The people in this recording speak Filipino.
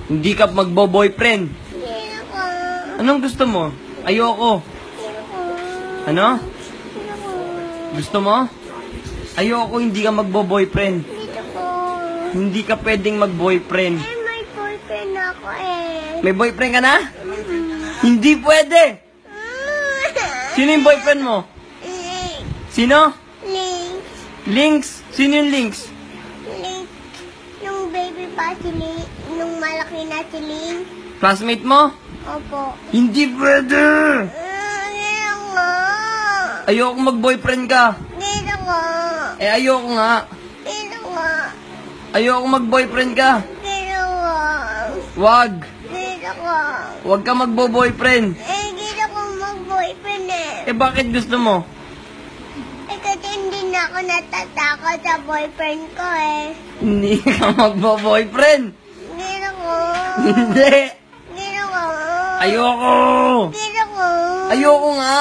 Hindi ka magbo-boyfriend. Hindi ako. Anong gusto mo? Ayoko. Hindi ako. Ano? Hindi ako. Gusto mo? Ayoko, hindi ka magbo-boyfriend. Hindi ako. Hindi ka pwedeng mag-boyfriend. Eh, may boyfriend ako eh. May boyfriend ka na? Hindi pwede! Sino yung boyfriend mo? Link. Sino? Link. Links? Sino yung Links? Link. Nung baby pa si Link. Nung malaki na si Link. Classmate mo? Opo. Hindi pwede! Hindi ako. Ayoko mag-boyfriend ka. Hindi ako. Eh, ayoko nga. Hindi ako. Ayoko mag-boyfriend ka. Hindi ako. Wag. Hindi ako. Wag ka magbo-boyfriend. Eh, hindi ako mag-boyfriend eh. Eh, bakit gusto mo? Eh, kasi hindi na ako natatakot sa boyfriend ko eh. Hindi ka magbo-boyfriend. Hindi ako. Hindi. Hindi ako. Ayoko. Hindi ako. Ayoko nga.